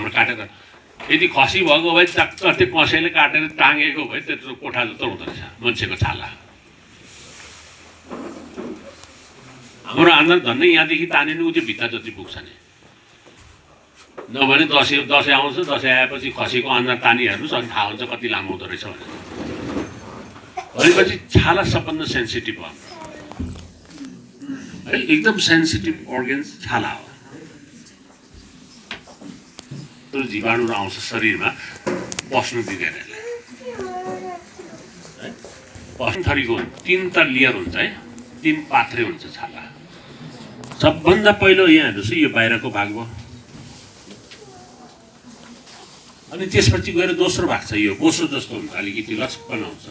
हाम्रो काटेर यदि खसी भएको भए चक्क त्यो कसैले काटेर टाँगेको भए त्यत्रो कोठा जस्तो हुँदो रहेछ मान्छेको छाला। हाम्रो आन्दोलन झन्डै यहाँदेखि ताने नि ऊ चाहिँ भित्ता जति पुग्छ नि। नभने दसैँ आउँछ, दसैँ आएपछि खसीको अनुहार तानी हेर्नुहोस् अनि थाहा हुन्छ कति लामो हुँदो रहेछ भनेर। भनेपछि छाला सबभन्दा सेन्सिटिभ हो है, एकदम सेन्सिटिभ अर्गन्स छाला हो। जीवाणुहरू आउँछ शरीरमा बस्नु दिँदैन यसले है। बस्नु थरीको 3 लेयर हुन्छ है, 3 पात्रे हुन्छ छाला। सबभन्दा पहिलो यहाँ हेर्नुहोस् यो बाहिरको भाग भयो, अनि त्यसपछि गएर दोस्रो भाग छ यो बोसो जस्तो हुन्छ, अलिकति लचकपन आउँछ।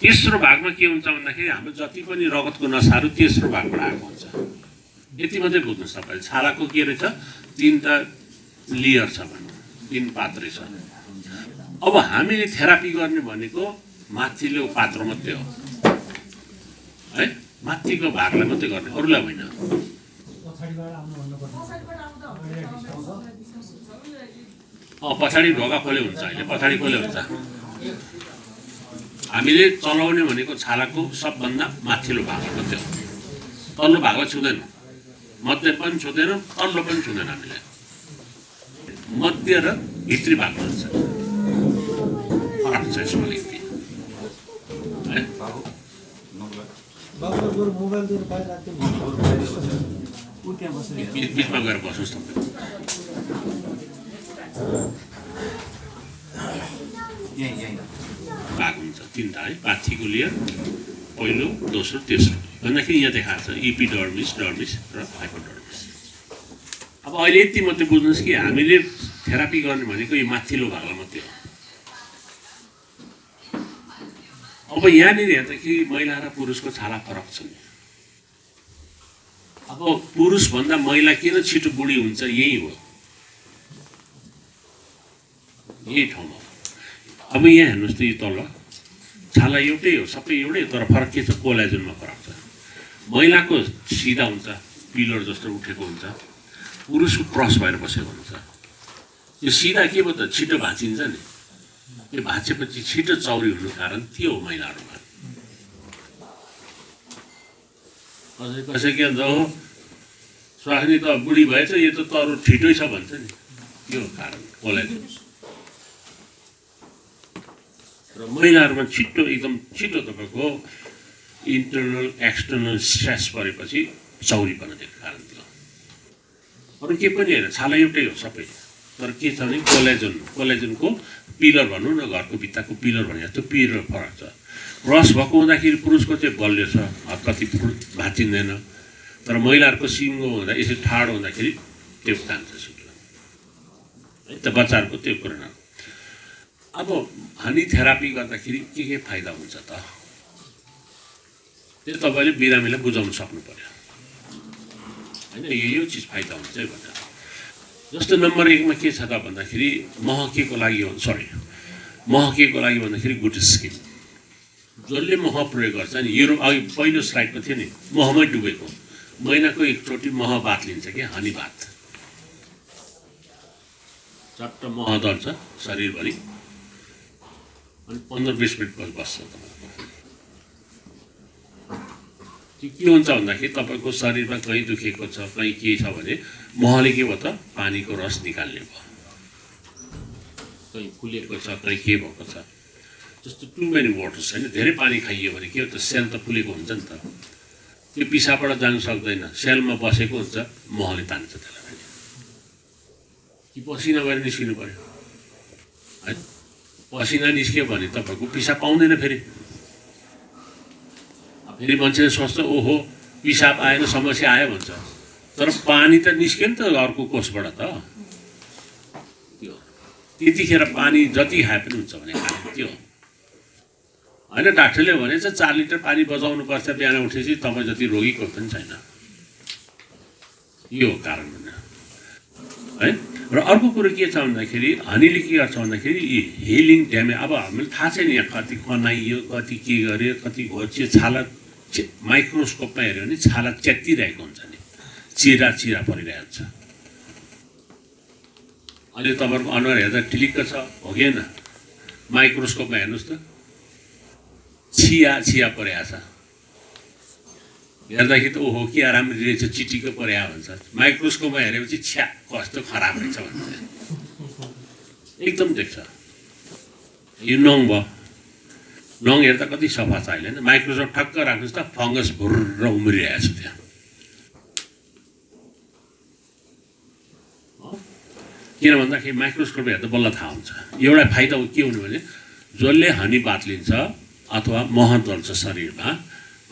तेस्रो भागमा के हुन्छ भन्दाखेरि हाम्रो जति पनि रगतको नसाहरू तेस्रो भागबाट आएको हुन्छ। यति मात्रै बुझ्नुहोस् तपाईँले, छालाको के रहेछ 3 लेयर छ भनौँ, 3 पात्रे छ। अब हामीले थेरापी गर्ने भनेको माथिल्लो पात्र मात्रै हो है, माथिको भागलाई मात्रै गर्ने, अरूलाई होइन। पछाडि ढोका खोले हुन्छ, अहिले पछाडि खोले हुन्छ। हामीले चलाउने भनेको छालाको सबभन्दा माथिल्लो भाग मात्रै हो, तल्लो भागलाई छुँदैन, मध्य पनि छुँदैन, तल्लो पनि छुँदैन। हामीले मध्य र भित्री भाग हुन्छ, फरक छ यसमा अलिकति है। बिचमा गएर बस्नुहोस् तपाईँ। भाग हुन्छ 3 है, पाथीको लेयर पहिलो, दोस्रो, तेस्रो भन्दाखेरि यहाँ देखाएको छ इपिडर्मिस, डर्मिस र हाइपोडर्मिस। अब अहिले यति मात्रै बुझ्नुहोस् कि हामीले थेरापी गर्ने भनेको यो माथिल्लो भागलाई मात्रै हो। अब यहाँनिर हेर्दाखेरि महिला र पुरुषको छाला फरक छ। अब पुरुषभन्दा महिला किन छिटो बुढी हुन्छ, यही हो, यही ठाउँमा। अब यहाँ हेर्नुहोस् त यो तल छाला एउटै हो, सबै एउटै, तर फरक के छ, कोलाजनमा फरक छ। महिलाको सिधा हुन्छ, पिलर जस्तो उठेको हुन्छ, पुरुषको क्रस भएर बसेको हुन्छ। यो सिधा के भयो त, छिटो भाँचिन्छ नि, यो भाँचेपछि छिटो चौरी हुनु कारण त्यो हो महिलाहरूमा। कसै के भन्छ हो स्वास्नी त बुढी भएछ, यो त तरो छिटै छ भन्छ नि, त्यो कारण कोलाजन। र महिलाहरूमा छिटो एकदम छिटो तपाईँको इन्टरनल एक्सटर्नल स्ट्रेस परेपछि चौरीपन दिएको कारण थियो। अरू के पनि होइन, छाला एउटै हो सबै, तर के छ भने कोलाजनको पिलर भनौँ न, घरको भित्ताको पिलर भने जस्तो पिलर फरक छ। क्रस भएको हुँदाखेरि पुरुषको चाहिँ बलियो छ, कति भाँचिँदैन, तर महिलाहरूको सिङ्गो हुँदा यसरी ठाडो हुँदाखेरि त्यो जान्छ छिटो है त, बच्चाहरूको त्यो कुरा। अब हनी थेरापी गर्दाखेरि के फाइदा हुन्छ त, त्यो तपाईँले बिरामीलाई बुझाउन सक्नु पर्यो होइन, यो चिज फाइदा हुन्छ है भनेर। जस्तो नम्बर 1 मा के छ त भन्दाखेरि महकेको लागि हो, महकेको लागि भन्दाखेरि गुड स्किन। जसले मह प्रयोग गर्छ नि, यो अघि पहिलो स्लाइडमा थियो नि, महमै डुबेको, महिनाको एकचोटि मह बात लिन्छ कि हनी बात, चट्ट मह दल्छ शरीरभरि, अनि 15-20 मिनट बस्छ तपाईँको। के हुन्छ भन्दाखेरि तपाईँको शरीरमा कहीँ दुखेको छ, कहीँ के छ भने महले के भयो त पानीको रस निकाल्ने भयो, कहीँ फुलेको छ, कहीँ के भएको छ। जस्तो टु मेनी वाटर्स होइन, धेरै पानी खाइयो भने के हो त, सेल त फुलेको हुन्छ नि त, त्यो पिसाबबाट जानु सक्दैन, सेलमा बसेको हुन्छ, महले तान्छ त्यसलाई फेरि, कि पसिना भएर निस्किनु पर्यो है। पसिना निस्क्यो भने तपाईँको पिसाब पाउँदैन फेरि, फेरि मान्छेले सोच्छ ओहो पिसाब आएन, समस्या आयो भन्छ, तर पानी त निस्क्यो नि त अर्को कोषबाट त, त्यो त्यतिखेर पानी जति खाए पनि हुन्छ भने खाने त्यो होइन। डाक्टरले भनेछ 4 लिटर पानी बचाउनु पर्छ बिहान उठेपछि, तपाईँ जति रोगी कोही पनि छैन, यो कारण है। र अर्को कुरो के छ भन्दाखेरि हनीले के गर्छ भन्दाखेरि हिलिङ ड्यामेज। अब हामीलाई थाहा छैन यहाँ कति कनाइयो, कति के गर्यो, कति घोच्यो, छाला माइक्रोस्कोपमा हेऱ्यो भने छाला च्यातिरहेको हुन्छ नि, चिरा परिरहेको हुन्छ अहिले तपाईँहरूको अनुहार हेर्दा टिलिक्क छ हो कि होइन? माइक्रोस्कोपमा हेर्नुहोस् त, छिया छिया परेको छ। हेर्दाखेरि त ओहो के राम्ररी रहेछ, चिटिक्क परेको भन्छ। माइक्रोस्कोपमा हेरेपछि छ्या कस्तो खराब रहेछ भन्छ, एकदम देख्छ। यो नङ भयो, नङ हेर्दा कति सफा छ अहिले होइन? माइक्रोस्कोप ठक्क राख्नुहोस् त, फङ्गस भुर्र उम्रिरहेको छ त्यहाँ। किन भन्दाखेरि माइक्रोस्कोप हेर्दा बल्ल थाहा हुन्छ। एउटा फाइदा के हुनु भने जसले हनी बात्लिन्छ अथवा मह दल्छ शरीरमा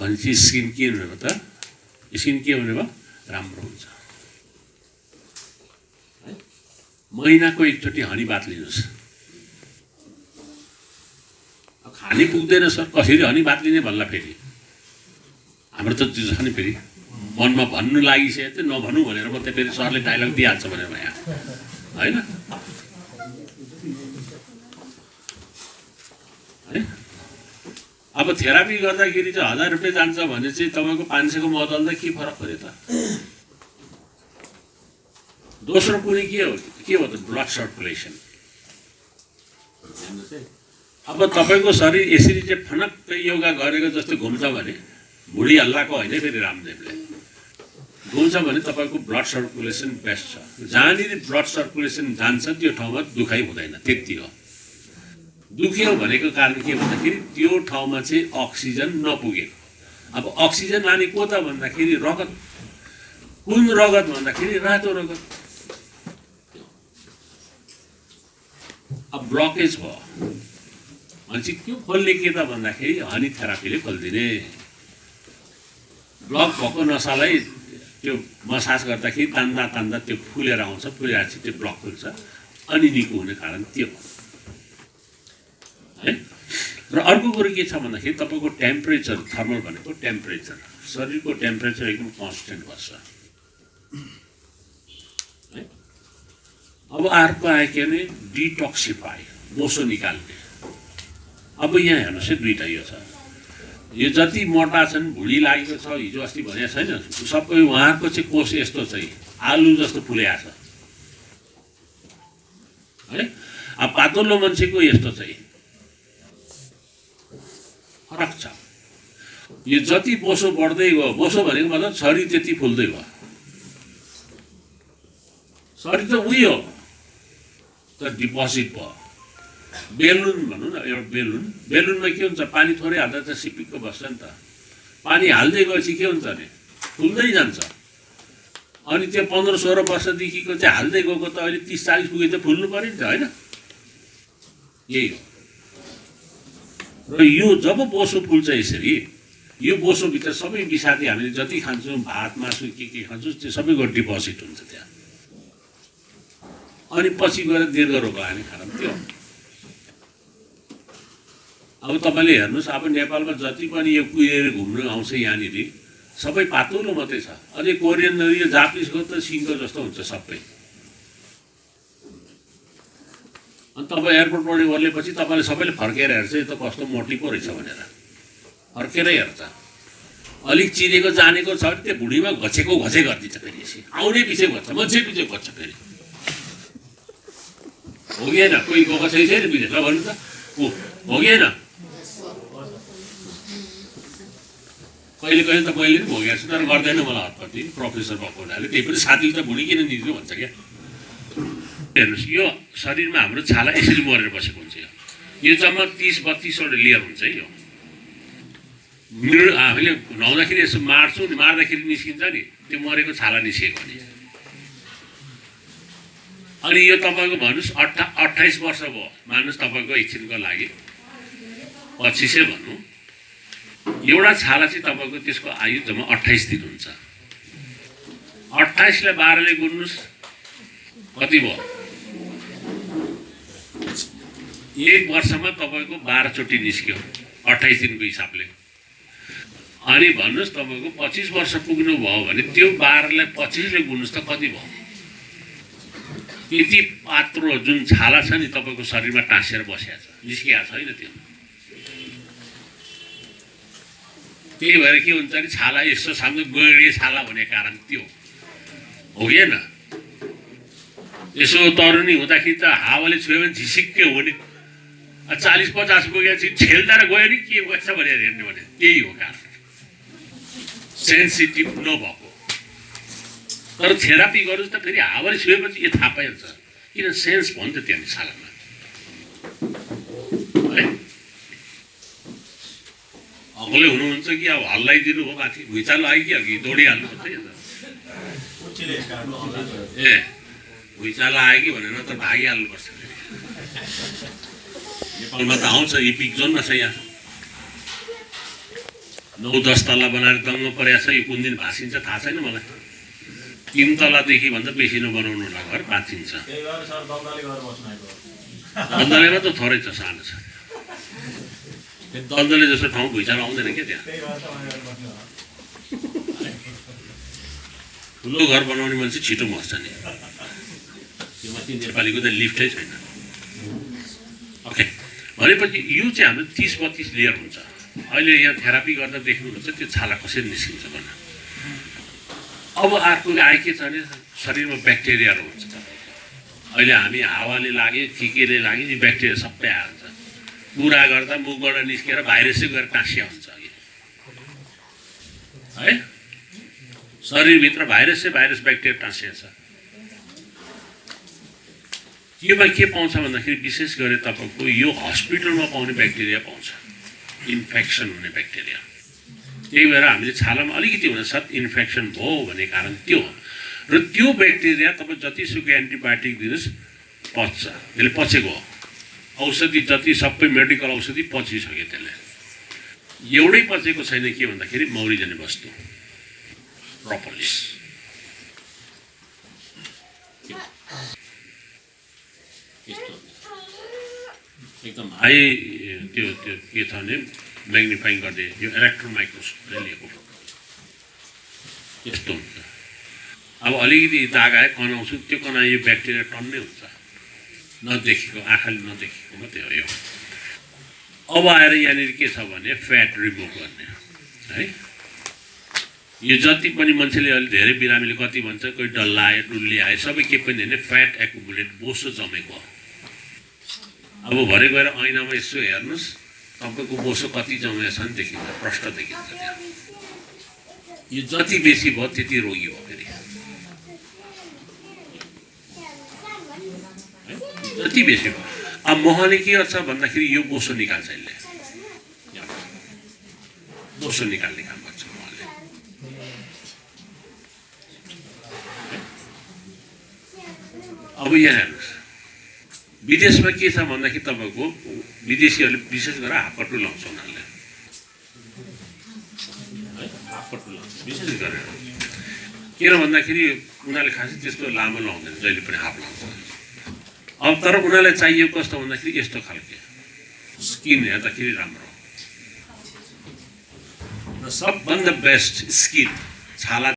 भनेपछि स्किन के हुने भयो त? स्किन के हुने भयो? राम्रो हुन्छ। महिनाको एकचोटि हनी बात्लिनुहोस्। खानै पुग्दैन सर, कसरी हनी बात्लिने भन्ला फेरि हाम्रो त त्यो छ नि, फेरि मनमा भन्नु लागिसकेको थियो, नभनौँ भनेर म त फेरि सरले डाइलग दिइहाल्छ भनेर यहाँ होइन है। अब थेरापी गर्दाखेरि चाहिँ 1000 रुपियाँ जान्छ भने चाहिँ तपाईँको 500 को मदल्दा के फरक पऱ्यो त? दोस्रो कुनै के हो त? Blood circulation. अब तपाईँको शरीर यसरी चाहिँ फनक्कै योगा गरेको जस्तो घुम्छ भने भुँडी हल्लाको होइन फेरि रामदेवले घुम्छ भने तपाईँको ब्लड सर्कुलेसन बेस्ट छ। जहाँनिर ब्लड सर्कुलेसन जान्छ त्यो ठाउँमा दुखाइ हुँदैन, त्यति हो। दुख्यो भनेको कारण के भन्दाखेरि त्यो ठाउँमा चाहिँ अक्सिजन नपुगेको। अब अक्सिजन लाने को त भन्दाखेरि रगत। कुन रगत भन्दाखेरि रातो रगत। अब ब्लकेज भयो भनेपछि त्यो खोल्ने के त भन्दाखेरि हनी थेरापीले खोलिदिने। ब्लक भएको नसालाई त्यो मसाज गर्दाखेरि तान्दा तान्दा त्यो फुलेर आउँछ, फुलेपछि त्यो ब्लक खुल्छ, अनि निको हुने कारण त्यो हो है। र अर्को कुरो के छ भन्दाखेरि तपाईँको टेम्परेचर, थर्मल भनेको टेम्परेचर, शरीरको टेम्परेचर एकदम कन्स्टेन्ट बस्छ है। अब अर्को आयो के भने डिटक्सिफाई, बोसो निकाल्ने। अब यहाँ हेर्नुहोस् है, दुईवटा यो छ। यो जति मोटा छन्, भुँडी लागेको छ, हिजो अस्ति भनेको छैन, सबै उहाँहरूको चाहिँ कोष यस्तो चाहिँ आलु जस्तो फुलेको छ है। अब पातलो मान्छेको यस्तो चाहिँ फरक छ। यो जति बोसो बढ्दै गयो, बोसो भनेको मतलब शरीर त्यति फुल्दै गयो। शरीर त उयो हो तर डिपोजिट भयो। बेलुन भनौँ न, एउटा बेलुनमा के हुन्छ, पानी थोरै हाल्दा त सिपिक्क बस्छ नि त। पानी हाल्दै गएपछि के हुन्छ भने फुल्दै जान्छ। अनि त्यो 15-16 वर्षदेखिको चाहिँ हाल्दै गएको त अहिले 30-40 पुगे त फुल्नु पऱ्यो नि त होइन? यही हो। र यो जब बोसो फुल्छ यसरी, यो बोसोभित्र सबै विषादी हामीले जति खान्छौँ, भात मासु के खान्छौँ, त्यो सबैको डिपोजिट हुन्छ त्यहाँ। अनि पछि गएर दीर्घ रोग लाग्ने कारण त्यो। अब तपाईँले हेर्नुहोस्, अब नेपालमा जति पनि यो कुहिएर घुम्नु आउँछ यहाँनिर सबै पातलो मात्रै छ। अझै कोरियन यो जापानिजको त सिङ्गो जस्तो हुन्छ सबै। अनि तपाईँ एयरपोर्टबाट ओर्लेपछि तपाईँले सबैले फर्केर हेर्छ, यो त कस्तो मोटी पो रहेछ भनेर फर्केरै हेर्छ। अलिक चिनेको जानेको छ भने त्यो भुँडीमा घचेको घचे गरिदिन्छ, फेरि यसरी आउने पछि घच्छ, मान्छे पछि घच्छ फेरि, हो कि होइन? कोही गएको छैन बुझेर भन्नु त, हो कि होइन? कहिले कहिले त मैले पनि भोगेको छु, तर गर्दैन मलाई हतपत्ती, प्रोफेसर भएको हुनाले। त्यही पनि साथीले त भुँडी किन निस्क्यो भन्छ क्या। हेर्नुहोस्, यो शरीरमा हाम्रो छाला यसरी मरेर बसेको हुन्छ। यो जम्मा 30-32वटा लेयर हुन्छ है। यो हामीले नुहाउँदाखेरि यसो मार्छौँ नि, मार्दाखेरि निस्किन्छ नि, त्यो मरेको छाला निस्केको नि। अनि यो तपाईँको भन्नुहोस् 28 वर्ष भयो मान्नुहोस् तपाईँको एकछिनको लागि, 25 भनौँ, एउटा छाला चाहिँ तपाईँको त्यसको आयु जम्मा 28 दिन हुन्छ। 28 लाई 12 ले गुन्नुहोस् कति भयो? 1 वर्षमा तपाईँको 12 चोटि निस्क्यो 28 दिनको हिसाबले। अनि भन्नुहोस् तपाईँको 25 वर्ष पुग्नु भयो भने त्यो 12 लाई 25 ले गुन्नुहोस् त कति भयो? त्यति पात्रो जुन छाला छ नि तपाईँको शरीरमा टाँसेर बसेको छ, निस्किएको छैन त्यो। त्यही भएर के हुन्छ नि, छाला यस्तो सानो गहिरो छाला हुने कारण त्यो हो कि होइन? यसो तरुनी हुँदाखेरि त हावाले छुयो भने झिसिक्के हो नि 40-50 पुगेपछि ठेल्दा र गयो नि के भएछ भनेर हेर्ने भने त्यही हो कारण सेन्सिटिभ नभएको तर थेरापी गर्नुहोस् त फेरि हावाले छुएपछि यो थाहा पाइहाल्छ किन सेन्स भन्छ त्यहाँ छालामा है अग्लै हुनुहुन्छ कि अब हल्लाइदिनु हो माथि भुइँचालो आयो कि अघि दौडिहाल्नुपर्छ ए भुइँचालो आयो कि भनेर त भागिहाल्नुपर्छ नेपालमा त आउँछ इपिक जोनमा छ यहाँ 9-10 तल्ला बनाएर दङ्ग परेको छ यो कुन दिन भाँसिन्छ थाहा छैन मलाई 3 तल्लादेखि भन्दा बेसी नबनाउनु होला घर भाँचिन्छ दलदलेमा त थोरै छ सानो छ दलदले जस्तो ठाउँ भुइँचालो आउँदैन क्या त्यहाँ ठुलो घर बनाउने मान्छे छिटो मर्छ नि त्यो माथि नेपालीको त लिफ्टै छैन ओके भनेपछि यो चाहिँ हाम्रो 30-32 लेयर हुन्छ अहिले यहाँ थेरापी गर्दा देख्नुहुन्छ त्यो छाला कसरी निस्किन्छ भन्नु अब अर्को आयो के छ भने शरीरमा ब्याक्टेरियाहरू हुन्छ अहिले हामी हावाले लाग्यो केले लाग्यो नि ब्याक्टेरिया सबै आउँछ कुरा गर्दा मुखबाट निस्केर भाइरसै गएर टाँसिया हुन्छ अघि है शरीरभित्र भाइरस ब्याक्टेरिया टाँसिया छ योमा के पाउँछ भन्दाखेरि विशेष गरी तपाईँको यो हस्पिटलमा पाउने ब्याक्टेरिया पाउँछ इन्फेक्सन हुने ब्याक्टेरिया त्यही भएर हामीले छालामा अलिकति हुनसाथ इन्फेक्सन भयो भन्ने कारण त्यो हो र त्यो ब्याक्टेरिया तपाईँ जतिसुकै एन्टिबायोटिक दिनुहोस् पच्छ त्यसले पचेको हो औषधि जति सबै मेडिकल औषधि पचिसक्यो त्यसले एउटै पचेको छैन के भन्दाखेरि मौरी जाने वस्तु प्रोपोलिस एकदम हाई त्यो के छ भने म्याग्निफाइङ गर्ने यो इलेक्ट्रोन माइक्रोस्कोपले लिएको यस्तो हुन्छ अब अलिकति दाग आयो कनाउँछु त्यो कना यो ब्याक्टेरिया टन्नै हुन्छ नदेखेको आँखाले नदेखेको मात्रै हो यो अब आएर यहाँनिर के छ भने फ्याट रिमुभ गर्ने है यो जति पनि मान्छेले अहिले धेरै बिरामीले कति भन्छ कोही डल्ला आयो डुल्ली आयो सबै के पनि होइन फ्याट एकुमुलेट बोसो जमेको हो अब भरे गएर ऐनामा यसो हेर्नुहोस् तपाईँको बोसो कति जमेको छ नि देखिन्छ प्रष्ट देखिन्छ त्यहाँ यो जति बेसी भयो त्यति रोगी हो फेरि जति बेसी भयो अब महले के गर्छ भन्दाखेरि यो बोसो निकाल्छ यसले बोसो निकाल्ने काम गर्छ महले अब यहाँ हेर्नुहोस् विदेशमा के छ भन्दाखेरि तपाईँको विदेशीहरूले विशेष गरेर हापटु लाउँछ उनीहरूले हापटु लाउँछ विशेष गरेर किन भन्दाखेरि उनीहरूले खासै त्यस्तो लामो लाउँदैन जहिले पनि हाप लाउँछ अब तर उनीहरूलाई चाहिएको कस्तो भन्दाखेरि यस्तो खालको स्किन हेर्दाखेरि राम्रो र सबभन्दा बेस्ट स्किन छाला